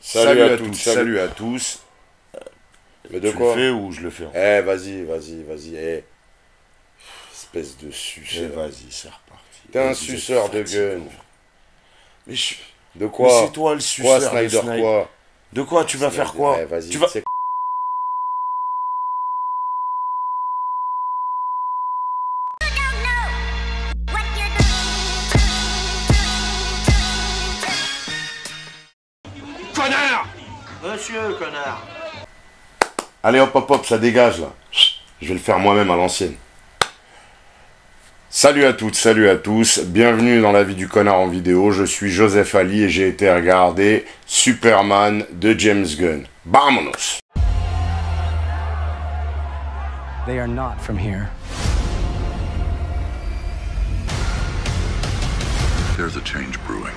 Salut à toutes, salut à tous. Mais de Tu quoi? le fais ou je le fais? Eh, vas-y. Eh, espèce de Eh, suceur. vas-y, c'est reparti. T'es un Vous êtes suceur de fatigant. gun. Mais, je- De mais quoi? c'est toi le Quoi, suceur de Snyder, Snipe. quoi? De quoi tu vas faire quoi? Eh, vas-y, Tu vas... c'est Monsieur, connard. Allez hop hop hop, ça dégage là. Je vais le faire moi-même à l'ancienne. Salut à toutes, salut à tous. Bienvenue dans la vie du connard en vidéo. Je suis Joseph Ali et j'ai été regarder Superman de James Gunn. Vamonos! They are not from here. There's a change brewing.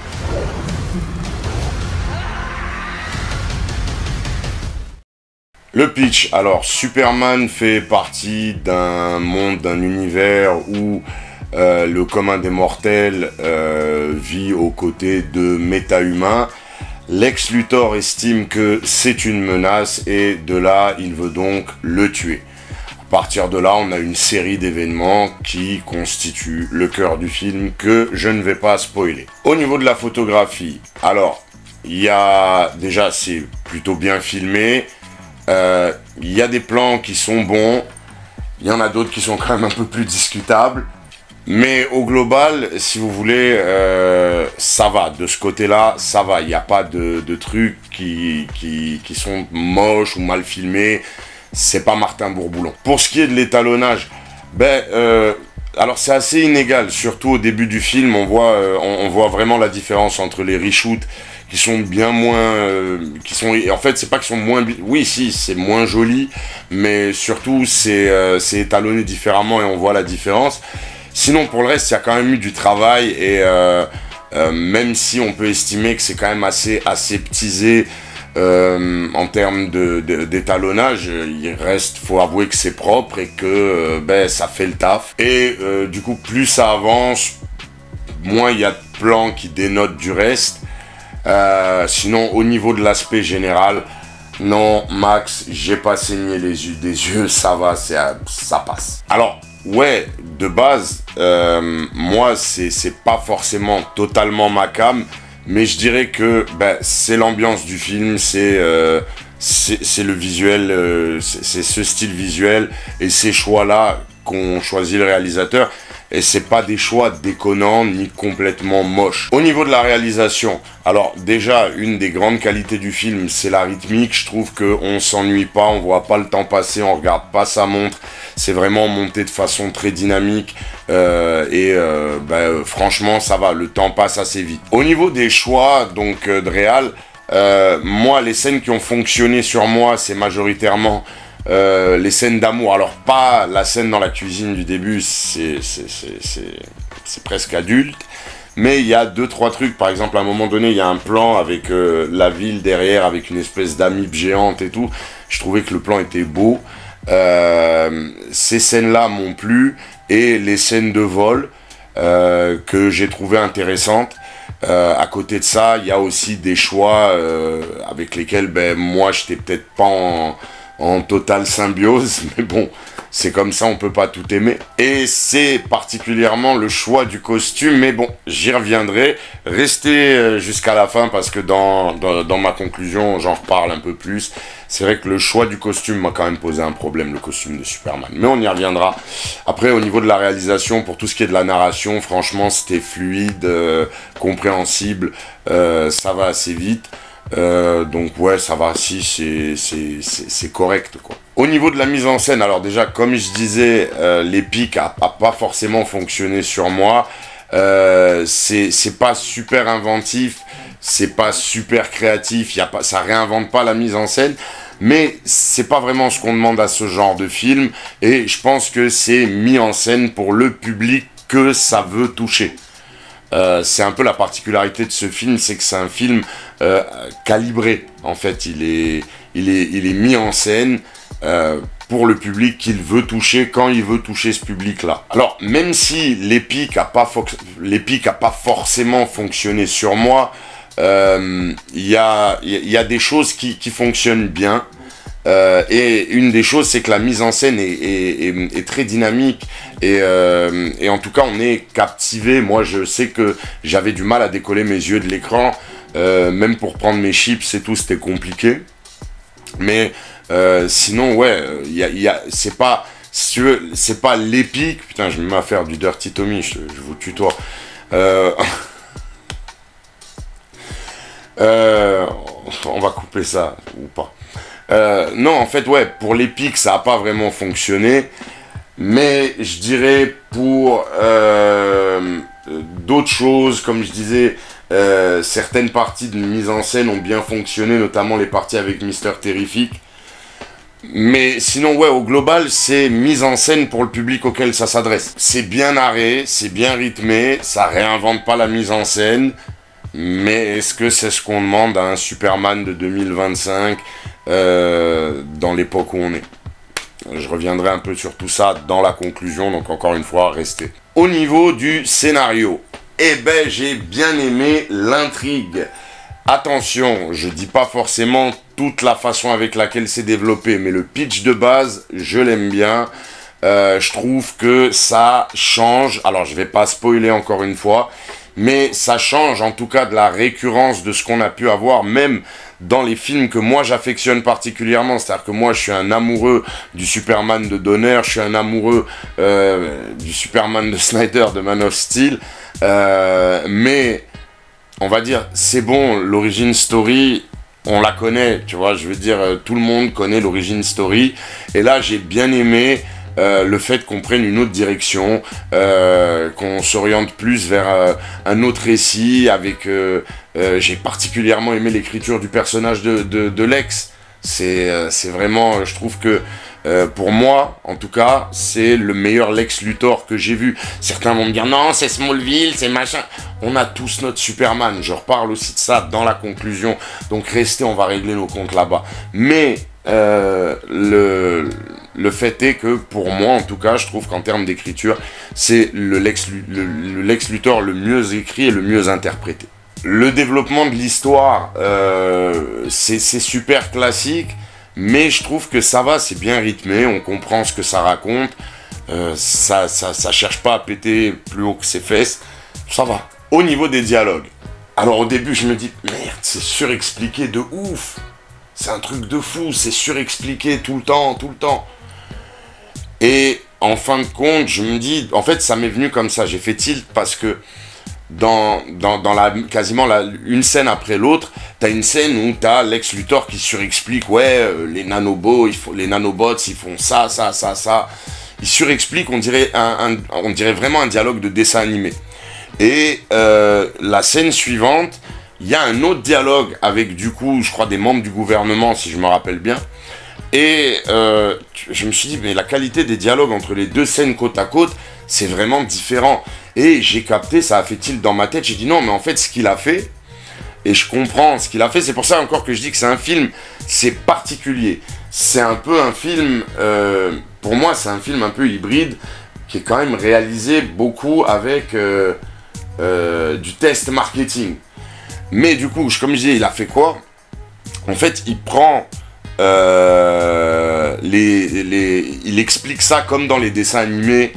Le pitch, alors Superman fait partie d'un monde, d'un univers où le commun des mortels vit aux côtés de méta-humains. Lex Luthor estime que c'est une menace et de là, il veut donc le tuer. À partir de là, on a une série d'événements qui constituent le cœur du film que je ne vais pas spoiler. Au niveau de la photographie, alors, il y a déjà, c'est plutôt bien filmé. Il y a des plans qui sont bons, il y en a d'autres qui sont quand même un peu plus discutables, mais au global, si vous voulez, ça va, de ce côté-là, ça va, il n'y a pas de trucs qui sont moches ou mal filmés, c'est pas Martin Bourboulon. Pour ce qui est de l'étalonnage, alors c'est assez inégal, surtout au début du film, on voit vraiment la différence entre les reshoots qui sont bien moins, en fait c'est pas qu'ils sont moins, oui si c'est moins joli, mais surtout c'est étalonné différemment et on voit la différence. Sinon pour le reste il y a quand même eu du travail et même si on peut estimer que c'est quand même assez aseptisé en termes d'étalonnage, faut avouer que c'est propre et que ça fait le taf. Et du coup plus ça avance, moins il y a de plans qui dénotent du reste. Sinon au niveau de l'aspect général, non Max, j'ai pas saigné des yeux, ça va, ça passe. Alors ouais, de base, moi c'est pas forcément totalement ma came, mais je dirais que c'est l'ambiance du film, c'est le visuel, c'est ce style visuel et ces choix là qu'ont choisi le réalisateur. Et c'est pas des choix déconnants ni complètement moches. Au niveau de la réalisation, alors déjà, une des grandes qualités du film, c'est la rythmique. Je trouve qu'on s'ennuie pas, on voit pas le temps passer, on regarde pas sa montre. C'est vraiment monté de façon très dynamique. Franchement, ça va, le temps passe assez vite. Au niveau des choix, donc de réal, moi, les scènes qui ont fonctionné sur moi, c'est majoritairement les scènes d'amour. Alors pas la scène dans la cuisine du début, c'est presque adulte, mais il y a 2-3 trucs. Par exemple à un moment donné il y a un plan avec la ville derrière avec une espèce d'amibe géante et tout. Je trouvais que le plan était beau. Ces scènes là m'ont plu et les scènes de vol que j'ai trouvé intéressantes. À côté de ça il y a aussi des choix avec lesquels moi j'étais peut-être pas en totale symbiose, mais bon, c'est comme ça, on peut pas tout aimer. Et c'est particulièrement le choix du costume, mais bon, j'y reviendrai. Restez jusqu'à la fin, parce que dans ma conclusion, j'en reparle un peu plus. C'est vrai que le choix du costume m'a quand même posé un problème, le costume de Superman. Mais on y reviendra. Après, au niveau de la réalisation, pour tout ce qui est de la narration, franchement, c'était fluide, compréhensible, ça va assez vite. Donc ouais, ça va, si c'est correct quoi. Au niveau de la mise en scène, alors déjà comme je disais, l'épique a pas forcément fonctionné sur moi. C'est pas super inventif, c'est pas super créatif, ça réinvente pas la mise en scène, mais c'est pas vraiment ce qu'on demande à ce genre de film, et je pense que c'est mis en scène pour le public que ça veut toucher. C'est un peu la particularité de ce film, c'est que c'est un film calibré. En fait, il est mis en scène pour le public qu'il veut toucher quand il veut toucher ce public-là. Alors, même si l'épique a pas forcément fonctionné sur moi, y a des choses qui fonctionnent bien. Et une des choses, c'est que la mise en scène est très dynamique et en tout cas on est captivé. Moi je sais que j'avais du mal à décoller mes yeux de l'écran, même pour prendre mes chips et tout, c'était compliqué. Mais sinon ouais, c'est pas, si tu veux, c'est pas l'épique. Putain, je me mets à faire du Dirty Tommy, je vous tutoie. On va couper ça ou pas. Non, en fait, ouais, pour l'épique, ça n'a pas vraiment fonctionné. Mais je dirais pour d'autres choses, comme je disais, certaines parties de mise en scène ont bien fonctionné, notamment les parties avec Mister Terrific. Mais sinon, ouais, au global, c'est mise en scène pour le public auquel ça s'adresse. C'est bien narré, c'est bien rythmé, ça réinvente pas la mise en scène. Mais est-ce que c'est ce qu'on demande à un Superman de 2025 dans l'époque où on est? Je reviendrai un peu sur tout ça dans la conclusion, donc encore une fois, restez. Au niveau du scénario, eh ben j'ai bien aimé l'intrigue. Attention, je dis pas forcément toute la façon avec laquelle c'est développé, mais le pitch de base, je l'aime bien. Je trouve que ça change, alors je vais pas spoiler encore une fois, mais ça change en tout cas de la récurrence de ce qu'on a pu avoir, même dans les films que moi j'affectionne particulièrement. C'est-à-dire que moi je suis un amoureux du Superman de Donner, je suis un amoureux du Superman de Snyder, de Man of Steel, mais on va dire, c'est bon, l'origin story, on la connaît, tu vois, je veux dire, tout le monde connaît l'origin story, et là j'ai bien aimé le fait qu'on prenne une autre direction, qu'on s'oriente plus vers un autre récit. Avec, j'ai particulièrement aimé l'écriture du personnage de Lex. C'est vraiment, je trouve que pour moi, en tout cas, c'est le meilleur Lex Luthor que j'ai vu. Certains vont me dire non, c'est Smallville, c'est machin. On a tous notre Superman. Je reparle aussi de ça dans la conclusion. Donc restez, on va régler nos comptes là-bas. Mais le fait est que pour moi, en tout cas, je trouve qu'en termes d'écriture, c'est le Lex Luthor le mieux écrit et le mieux interprété. Le développement de l'histoire, c'est super classique, mais je trouve que ça va, c'est bien rythmé, on comprend ce que ça raconte, ça cherche pas à péter plus haut que ses fesses, ça va. Au niveau des dialogues, alors au début je me dis, merde, c'est surexpliqué de ouf, c'est un truc de fou, c'est surexpliqué tout le temps. Et en fin de compte, je me dis, en fait ça m'est venu comme ça, j'ai fait tilt parce que dans quasiment une scène après l'autre, t'as une scène où t'as Lex Luthor qui surexplique, ouais, les nanobots, les nanobots, ils font ça. Il surexplique, on dirait vraiment un dialogue de dessin animé. Et la scène suivante, il y a un autre dialogue avec, du coup, je crois, des membres du gouvernement, si je me rappelle bien. Et je me suis dit, mais la qualité des dialogues entre les deux scènes côte à côte, c'est vraiment différent. Et j'ai capté, ça a fait tilt dans ma tête, j'ai dit non, mais en fait, ce qu'il a fait, et je comprends ce qu'il a fait, c'est pour ça encore que je dis que c'est un film, c'est particulier. C'est un peu un film, pour moi, c'est un film un peu hybride, qui est quand même réalisé beaucoup avec du test marketing. Mais du coup, comme je disais, il a fait quoi? En fait, il prend... il explique ça comme dans les dessins animés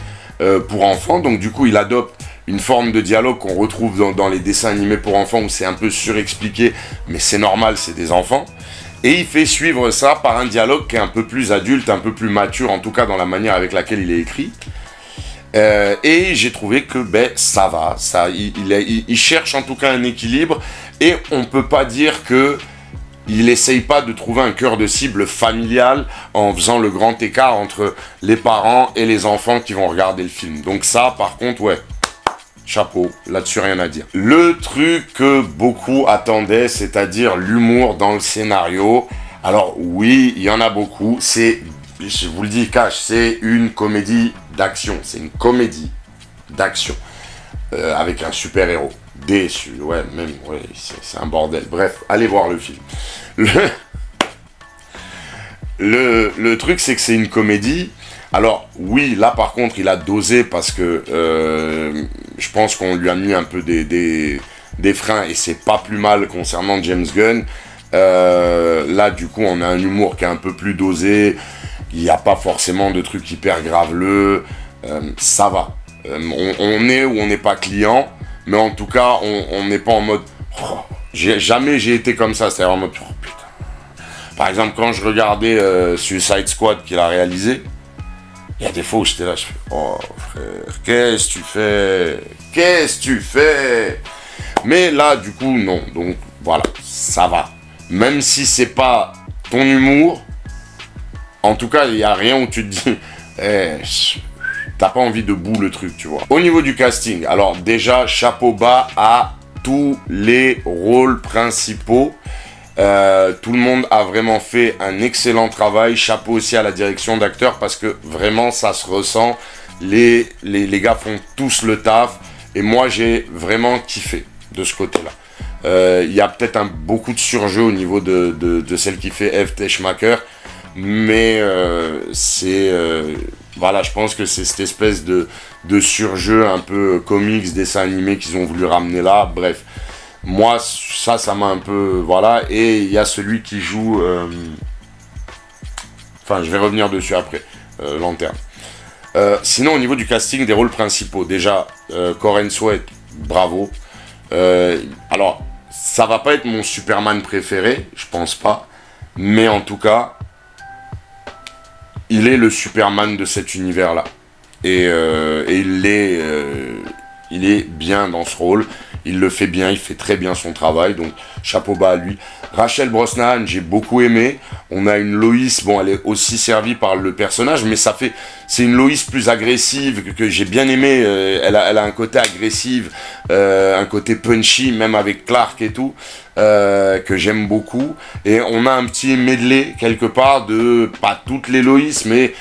pour enfants, donc du coup il adopte une forme de dialogue qu'on retrouve dans les dessins animés pour enfants où c'est un peu surexpliqué, mais c'est normal, c'est des enfants, et il fait suivre ça par un dialogue qui est un peu plus adulte, un peu plus mature, en tout cas dans la manière avec laquelle il est écrit, et j'ai trouvé que ça va, il cherche en tout cas un équilibre, et on peut pas dire que il essaye pas de trouver un cœur de cible familial en faisant le grand écart entre les parents et les enfants qui vont regarder le film. Donc ça, par contre, ouais, chapeau, là-dessus rien à dire. Le truc que beaucoup attendaient, c'est-à-dire l'humour dans le scénario. Alors oui, il y en a beaucoup. C'est, je vous le dis cash, c'est une comédie d'action. C'est une comédie d'action avec un super-héros. Déçu, ouais, même, ouais, c'est un bordel. Bref, allez voir le film. Le truc, c'est que c'est une comédie. Alors, oui, là, par contre, il a dosé parce que je pense qu'on lui a mis un peu des des freins, et c'est pas plus mal concernant James Gunn. Là, du coup, on a un humour qui est un peu plus dosé. Il n'y a pas forcément de trucs hyper graveleux. Ça va. On est ou on n'est pas client, mais en tout cas, on n'est pas en mode... Oh, jamais j'ai été comme ça, c'est-à-dire en mode... Oh, putain. Par exemple, quand je regardais Suicide Squad qu'il a réalisé, il y a des fois où j'étais là, je fais « Oh frère, qu'est-ce que tu fais? Qu'est-ce que tu fais ?» Mais là, du coup, non. Donc, voilà, ça va. Même si c'est pas ton humour, en tout cas, il n'y a rien où tu te dis t'as pas envie de bout le truc, tu vois. Au niveau du casting, alors déjà, chapeau bas à tous les rôles principaux. Tout le monde a vraiment fait un excellent travail. Chapeau aussi à la direction d'acteurs parce que vraiment ça se ressent. Les gars font tous le taf et moi j'ai vraiment kiffé de ce côté-là. Il y a peut-être beaucoup de surjeu au niveau de celle qui fait Eve Teschmacher, mais voilà, je pense que c'est cette espèce de surjeu un peu comics, dessin animé qu'ils ont voulu ramener là. Bref. Moi, ça m'a un peu... Voilà, et il y a celui qui joue... Enfin, je vais revenir dessus après, Lanterne. Sinon, au niveau du casting des rôles principaux, déjà, Corey Sweat, bravo. Alors, ça va pas être mon Superman préféré, je pense pas. Mais en tout cas, il est le Superman de cet univers-là. Et il est bien dans ce rôle. Il le fait bien, il fait très bien son travail, donc chapeau bas à lui. Rachel Brosnahan, j'ai beaucoup aimé. On a une Loïs, bon, elle est aussi servie par le personnage, mais c'est une Loïs plus agressive, que j'ai bien aimé. Elle a un côté agressif, un côté punchy, même avec Clark et tout, que j'aime beaucoup. Et on a un petit medley, quelque part, de, pas toutes les Loïs, mais...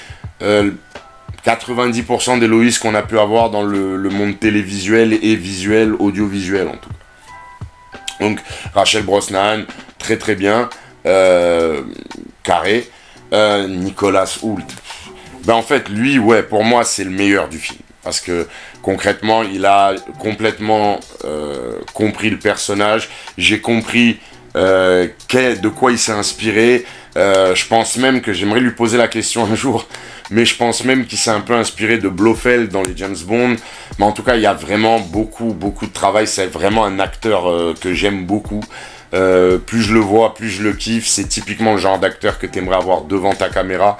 90% des Loïs qu'on a pu avoir dans le monde télévisuel et visuel, audiovisuel en tout cas. Donc Rachel Brosnahan, très très bien, carré. Nicolas Hoult, ben en fait lui, ouais, pour moi c'est le meilleur du film. Parce que concrètement, il a complètement compris le personnage. J'ai compris de quoi il s'est inspiré. Je pense même que j'aimerais lui poser la question un jour. Mais je pense même qu'il s'est un peu inspiré de Blofeld dans les James Bond. Mais en tout cas, il y a vraiment beaucoup de travail. C'est vraiment un acteur que j'aime beaucoup. Plus je le vois, plus je le kiffe. C'est typiquement le genre d'acteur que tu aimerais avoir devant ta caméra.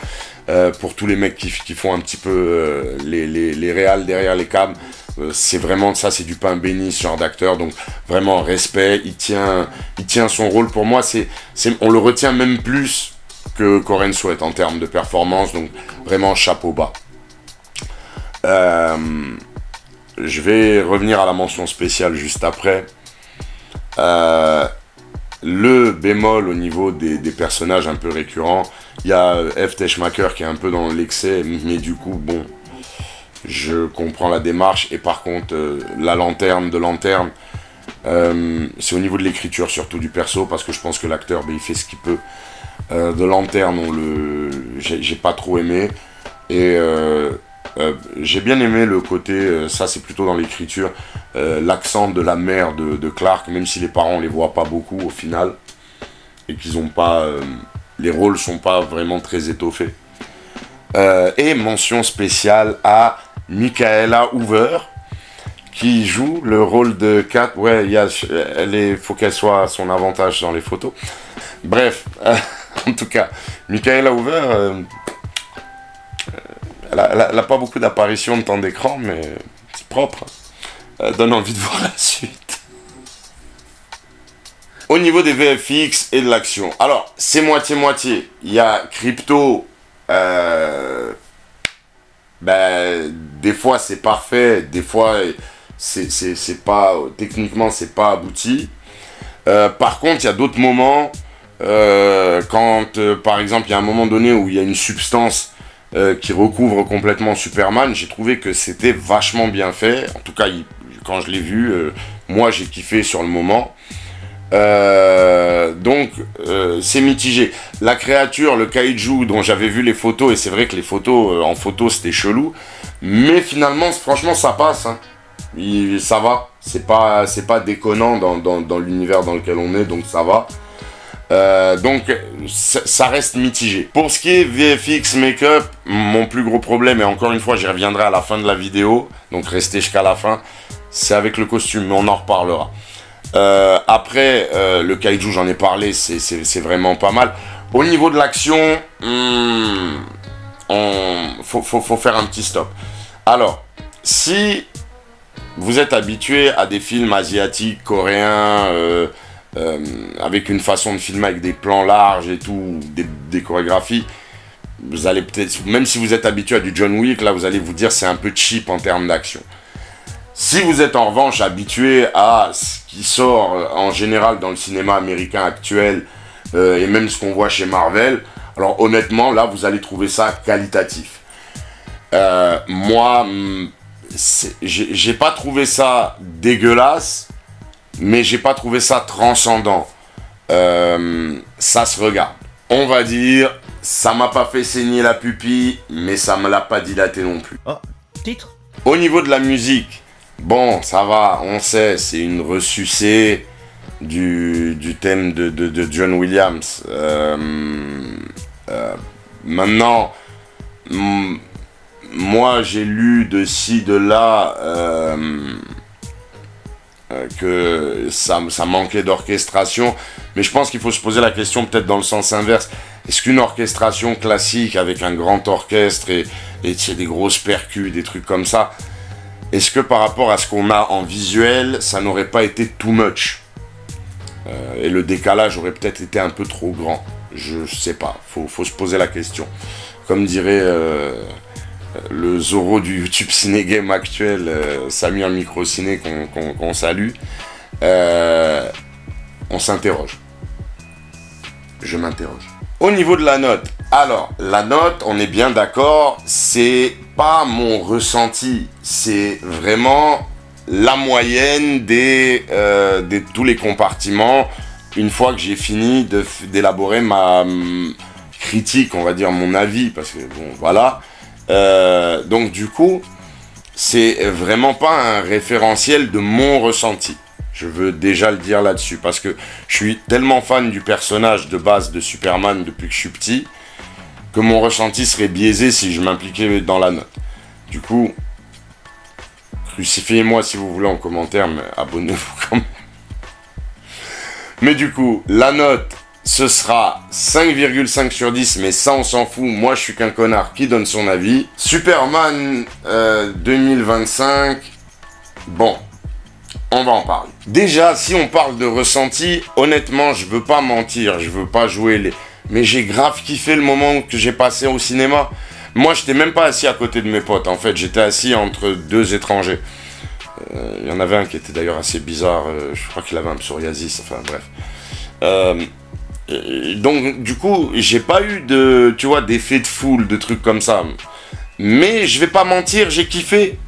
Pour tous les mecs qui font un petit peu les réals derrière les cams. C'est vraiment ça, c'est du pain béni, ce genre d'acteur. Donc vraiment respect. Il tient son rôle. Pour moi, on le retient même plus que Corey Sweat en termes de performance, donc vraiment chapeau bas. Je vais revenir à la mention spéciale juste après. Le bémol au niveau des personnages un peu récurrents, il y a Eve Teschmacher qui est un peu dans l'excès, mais du coup, bon, je comprends la démarche. Et par contre, la lanterne, c'est au niveau de l'écriture, surtout du perso, parce que je pense que l'acteur, il fait ce qu'il peut. De Lanterne, j'ai pas trop aimé. Et j'ai bien aimé le côté, ça c'est plutôt dans l'écriture, l'accent de la mère de Clark, même si les parents les voient pas beaucoup au final. Et qu'ils ont pas... les rôles sont pas vraiment très étoffés. Et mention spéciale à Michaela Hoover, qui joue le rôle de Kat. Ouais, faut qu'elle soit à son avantage dans les photos. Bref, en tout cas, Michaela Hoover, elle a pas beaucoup d'apparitions de temps d'écran, mais c'est propre. Elle donne envie de voir la suite. Au niveau des VFX et de l'action, alors, c'est moitié-moitié. Il y a Crypto, des fois c'est parfait, des fois c'est pas, techniquement c'est pas abouti. Par contre, il y a d'autres moments, quand par exemple il y a un moment donné où il y a une substance qui recouvre complètement Superman, j'ai trouvé que c'était vachement bien fait. En tout cas, quand je l'ai vu, moi j'ai kiffé sur le moment. Donc c'est mitigé. La créature, le kaiju dont j'avais vu les photos, et c'est vrai que les photos en photo c'était chelou, mais finalement franchement ça passe, hein. Ça va, C'est pas déconnant dans l'univers dans lequel on est, donc ça va. Donc ça reste mitigé. Pour ce qui est VFX, make-up, mon plus gros problème, et encore une fois j'y reviendrai à la fin de la vidéo, donc restez jusqu'à la fin, c'est avec le costume, mais on en reparlera. Après, le kaiju, j'en ai parlé, c'est vraiment pas mal. Au niveau de l'action, faut faire un petit stop. Alors, si vous êtes habitué à des films asiatiques, coréens, avec une façon de filmer avec des plans larges et tout, des chorégraphies, vous allez peut-être, même si vous êtes habitué à du John Wick, là vous allez vous dire c'est un peu cheap en termes d'action. Si vous êtes en revanche habitué à ce qui sort en général dans le cinéma américain actuel, et même ce qu'on voit chez Marvel, alors honnêtement là vous allez trouver ça qualitatif. Moi, j'ai pas trouvé ça dégueulasse, mais j'ai pas trouvé ça transcendant. Ça se regarde. On va dire, ça m'a pas fait saigner la pupille, mais ça me l'a pas dilaté non plus. Oh, titre? Au niveau de la musique, bon, ça va, on sait, c'est une ressucée du thème de John Williams. Maintenant, moi j'ai lu de ci, de là, que ça manquait d'orchestration, mais je pense qu'il faut se poser la question peut-être dans le sens inverse. Est-ce qu'une orchestration classique avec un grand orchestre et des grosses percus, des trucs comme ça, est-ce que par rapport à ce qu'on a en visuel, ça n'aurait pas été too much? Et le décalage aurait peut-être été un peu trop grand. Je sais pas, faut se poser la question. Comme dirait le Zorro du YouTube Ciné Game actuel, Samuel Microciné, qu'on salue, on s'interroge. Je m'interroge. Au niveau de la note, alors, la note, on est bien d'accord, c'est pas mon ressenti, c'est vraiment la moyenne de tous les compartiments, une fois que j'ai fini d'élaborer ma critique, on va dire mon avis, parce que bon, voilà. Donc du coup, c'est vraiment pas un référentiel de mon ressenti. Je veux déjà le dire là-dessus, parce que je suis tellement fan du personnage de base de Superman depuis que je suis petit, que mon ressenti serait biaisé si je m'impliquais dans la note. Du coup, crucifiez-moi si vous voulez en commentaire, mais abonnez-vous quand même. Mais du coup, la note, ce sera 5,5 sur 10, mais ça on s'en fout, moi je suis qu'un connard qui donne son avis. Superman 2025, bon, on va en parler. Déjà, si on parle de ressenti, honnêtement, je veux pas mentir, je veux pas jouer les... Mais j'ai grave kiffé le moment que j'ai passé au cinéma. Moi, j'étais même pas assis à côté de mes potes, en fait, j'étais assis entre deux étrangers. Il y en avait un qui était d'ailleurs assez bizarre, je crois qu'il avait un psoriasis, enfin bref. Donc, du coup, j'ai pas eu de, tu vois, d'effet de foule, de trucs comme ça. Mais je vais pas mentir, j'ai kiffé.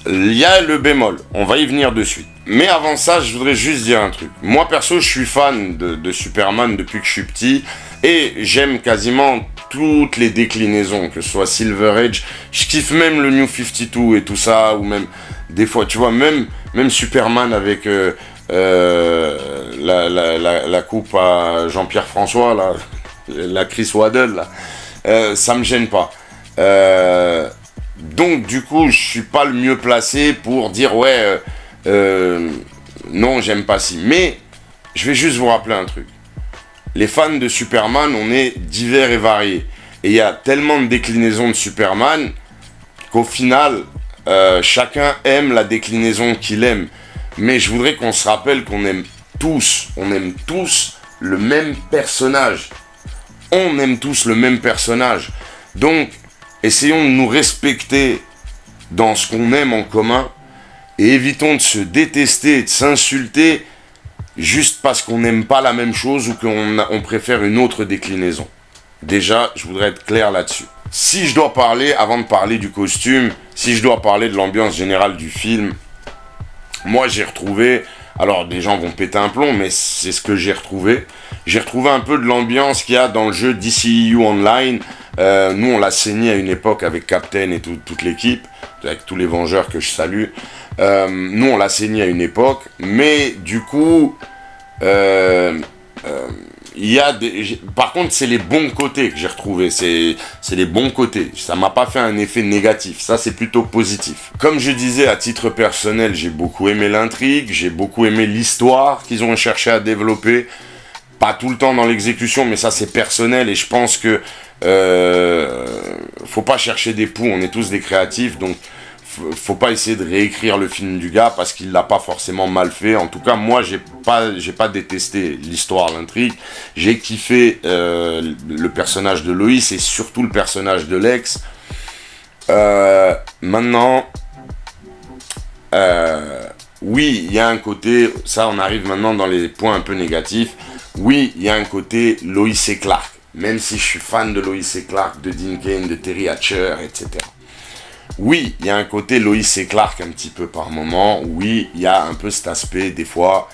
Il y a le bémol, on va y venir de suite. Mais avant ça, je voudrais juste dire un truc. Moi, perso, je suis fan de Superman depuis que je suis petit. Et j'aime quasiment toutes les déclinaisons, que ce soit Silver Age. Je kiffe même le New 52 et tout ça. Ou même, des fois, tu vois, même Superman avec la coupe à Jean-Pierre François, là, la Chris Waddle, là. Ça me gêne pas. Donc du coup, je suis pas le mieux placé pour dire ouais, non, j'aime pas si. Mais je vais juste vous rappeler un truc. Les fans de Superman, on est divers et variés. Et il y a tellement de déclinaisons de Superman qu'au final, chacun aime la déclinaison qu'il aime. Mais je voudrais qu'on se rappelle qu'on aime tous le même personnage. On aime tous le même personnage. Donc, essayons de nous respecter dans ce qu'on aime en commun et évitons de se détester et de s'insulter juste parce qu'on n'aime pas la même chose ou qu'on préfère une autre déclinaison. Déjà, je voudrais être clair là-dessus. Si je dois parler, avant de parler du costume, si je dois parler de l'ambiance générale du film, moi j'ai retrouvé, alors des gens vont péter un plomb, mais c'est ce que j'ai retrouvé. J'ai retrouvé un peu de l'ambiance qu'il y a dans le jeu DCU Online, Nous, on l'a saigné à une époque avec Captain et toute l'équipe, avec tous les Vengeurs que je salue. Nous, on l'a saigné à une époque, mais du coup, il y a des... Par contre, c'est les bons côtés que j'ai retrouvés. C'est les bons côtés. Ça m'a pas fait un effet négatif. Ça, c'est plutôt positif. Comme je disais, à titre personnel, j'ai beaucoup aimé l'intrigue. J'ai beaucoup aimé l'histoire qu'ils ont cherché à développer. Pas tout le temps dans l'exécution, mais ça, c'est personnel. Et je pense que... faut pas chercher des poux. On est tous des créatifs. Donc, faut pas essayer de réécrire le film du gars parce qu'il l'a pas forcément mal fait. En tout cas, moi, j'ai pas détesté l'histoire, l'intrigue. J'ai kiffé le personnage de Loïs et surtout le personnage de Lex. Maintenant, oui, il y a un côté, ça on arrive maintenant dans les points un peu négatifs. Oui, il y a un côté Loïs et Clark. Même si je suis fan de Loïs et Clark, de Dean Cain, de Terry Hatcher, etc. Oui, il y a un côté Loïs et Clark un petit peu par moment. Oui, il y a un peu cet aspect, des fois,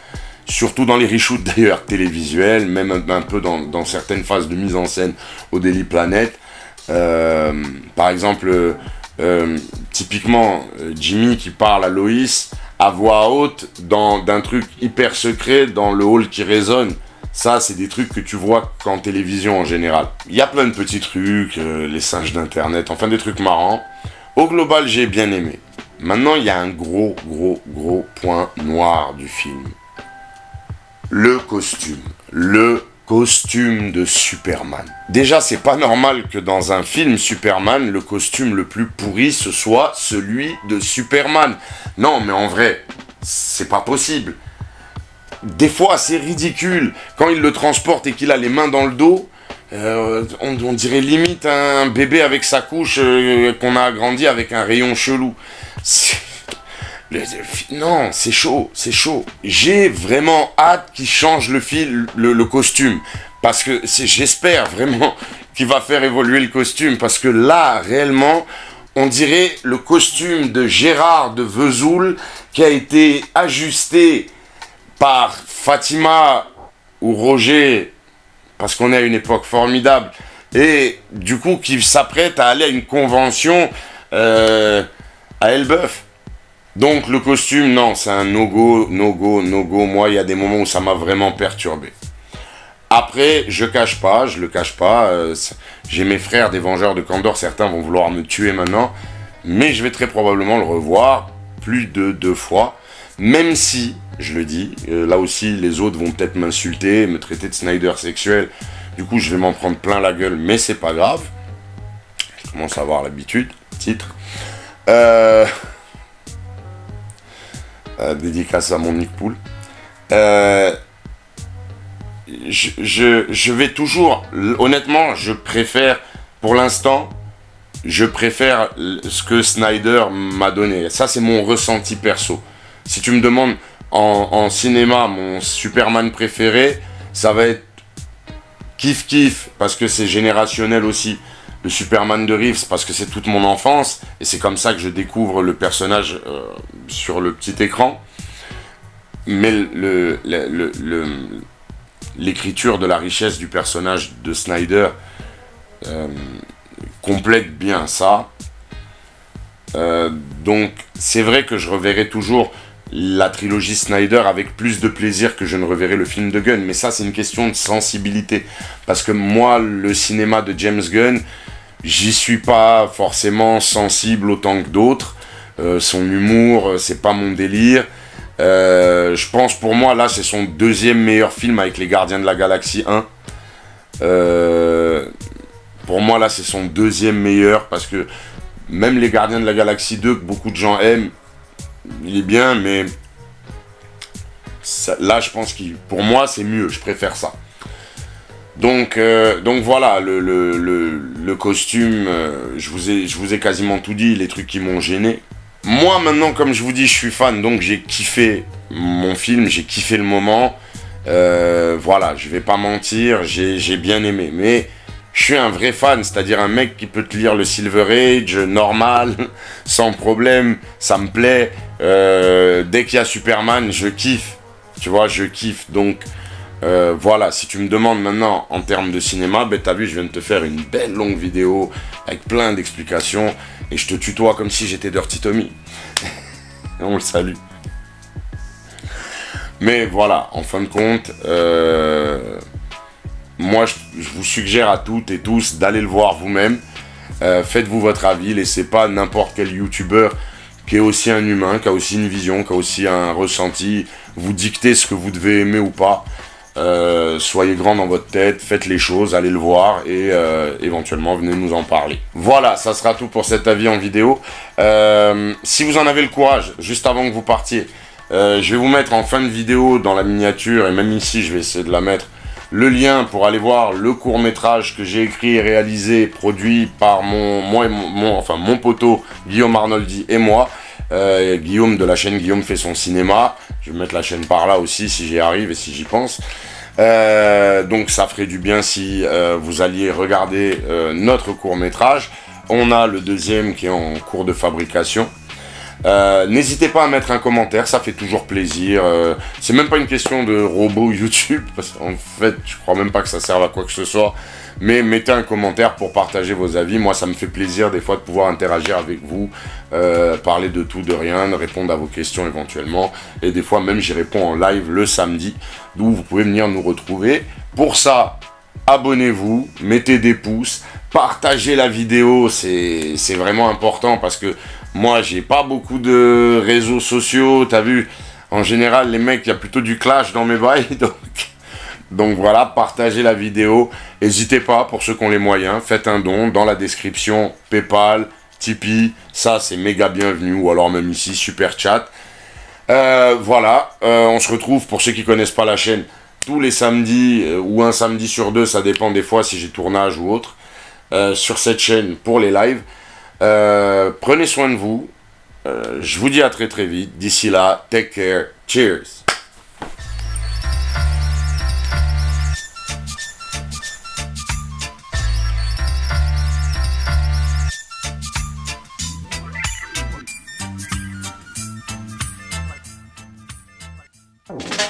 surtout dans les reshoots d'ailleurs télévisuels, même un peu dans certaines phases de mise en scène au Daily Planet. Par exemple, typiquement, Jimmy qui parle à Loïs à voix haute d'un truc hyper secret dans le hall qui résonne. Ça, c'est des trucs que tu vois qu'en télévision en général. Il y a plein de petits trucs, les singes d'internet, enfin des trucs marrants. Au global, j'ai bien aimé. Maintenant, il y a un gros point noir du film. Le costume. Le costume de Superman. Déjà, c'est pas normal que dans un film Superman, le costume le plus pourri, ce soit celui de Superman. Non, mais en vrai, c'est pas possible. Des fois, c'est ridicule. Quand il le transporte et qu'il a les mains dans le dos, on dirait limite un bébé avec sa couche qu'on a agrandi avec un rayon chelou. Non, c'est chaud, c'est chaud. J'ai vraiment hâte qu'il change le costume. Parce que j'espère vraiment qu'il va faire évoluer le costume. Parce que là, réellement, on dirait le costume de Gérard de Vesoul qui a été ajusté par Fatima ou Roger, parce qu'on est à une époque formidable, et du coup qui s'apprête à aller à une convention à Elbeuf. Donc le costume, non, c'est un no-go. Moi, il y a des moments où ça m'a vraiment perturbé. Après, je le cache pas, j'ai mes frères des Vengeurs de Kandor, certains vont vouloir me tuer maintenant, mais je vais très probablement le revoir plus de 2 fois, même si, je le dis, là aussi les autres vont peut-être m'insulter, me traiter de Snyder sexuel, du coup je vais m'en prendre plein la gueule, mais c'est pas grave, je commence à avoir l'habitude, titre. Dédicace à mon Nick Pool. Je vais toujours, honnêtement, je préfère, pour l'instant, je préfère ce que Snyder m'a donné. Ça, c'est mon ressenti perso. Si tu me demandes en cinéma, mon Superman préféré, ça va être kiff, parce que c'est générationnel aussi. Le Superman de Reeves, parce que c'est toute mon enfance, et c'est comme ça que je découvre le personnage sur le petit écran. Mais l'écriture de la richesse du personnage de Snyder complète bien ça. Donc c'est vrai que je reverrai toujours la trilogie Snyder avec plus de plaisir que je ne reverrai le film de Gunn, mais ça c'est une question de sensibilité, parce que moi le cinéma de James Gunn, j'y suis pas forcément sensible autant que d'autres. Son humour, c'est pas mon délire. Je pense pour moi là c'est son deuxième meilleur film avec les Gardiens de la Galaxie 1. Pour moi là c'est son deuxième meilleur, parce que même les Gardiens de la Galaxie 2 que beaucoup de gens aiment, il est bien, mais ça, là je pense que pour moi c'est mieux, je préfère ça. Donc voilà, le costume, je vous ai quasiment tout dit, les trucs qui m'ont gêné. Moi maintenant, comme je vous dis, je suis fan, donc j'ai kiffé mon film, j'ai kiffé le moment. Voilà, je vais pas mentir, j'ai bien aimé, mais je suis un vrai fan, c'est-à-dire un mec qui peut te lire le Silver Age normal, sans problème, ça me plaît. Dès qu'il y a Superman, je kiffe, tu vois, je kiffe. Donc Voilà, si tu me demandes maintenant en termes de cinéma, ben t'as vu, je viens de te faire une belle longue vidéo avec plein d'explications et je te tutoie comme si j'étais Dirty Tommy. On le salue. Mais voilà, en fin de compte, moi je vous suggère à toutes et tous d'aller le voir vous-même. Faites-vous votre avis, laissez pas n'importe quel youtubeur qui est aussi un humain, qui a aussi une vision, qui a aussi un ressenti, vous dicter ce que vous devez aimer ou pas. Soyez grand dans votre tête, faites les choses, allez le voir et éventuellement venez nous en parler. Voilà, ça sera tout pour cet avis en vidéo. Si vous en avez le courage, juste avant que vous partiez, je vais vous mettre en fin de vidéo dans la miniature, et même ici je vais essayer de la mettre, le lien pour aller voir le court-métrage que j'ai écrit et réalisé, produit par mon poteau Guillaume Arnoldi et moi. Guillaume de la chaîne Guillaume fait son cinéma. Je vais mettre la chaîne par là aussi si j'y arrive et si j'y pense. Donc ça ferait du bien si vous alliez regarder notre court-métrage. On a le deuxième qui est en cours de fabrication. N'hésitez pas à mettre un commentaire, ça fait toujours plaisir. C'est même pas une question de robot YouTube, parce qu'en fait, je crois même pas que ça serve à quoi que ce soit. Mais mettez un commentaire pour partager vos avis. Moi, ça me fait plaisir des fois de pouvoir interagir avec vous, parler de tout, de rien, répondre à vos questions éventuellement. Et des fois, même, j'y réponds en live le samedi, d'où vous pouvez venir nous retrouver. Pour ça, abonnez-vous, mettez des pouces, partagez la vidéo, c'est vraiment important parce que moi, j'ai pas beaucoup de réseaux sociaux, t'as vu, en général, les mecs, il y a plutôt du clash dans mes bails, donc voilà, partagez la vidéo, n'hésitez pas, pour ceux qui ont les moyens, faites un don, dans la description, Paypal, Tipeee, ça c'est méga bienvenu, ou alors même ici, Super Chat. Voilà, on se retrouve, pour ceux qui connaissent pas la chaîne, tous les samedis, ou un samedi sur deux, ça dépend des fois si j'ai tournage ou autre, sur cette chaîne pour les lives. Prenez soin de vous, je vous dis à très très vite, d'ici là, take care, cheers. Oh.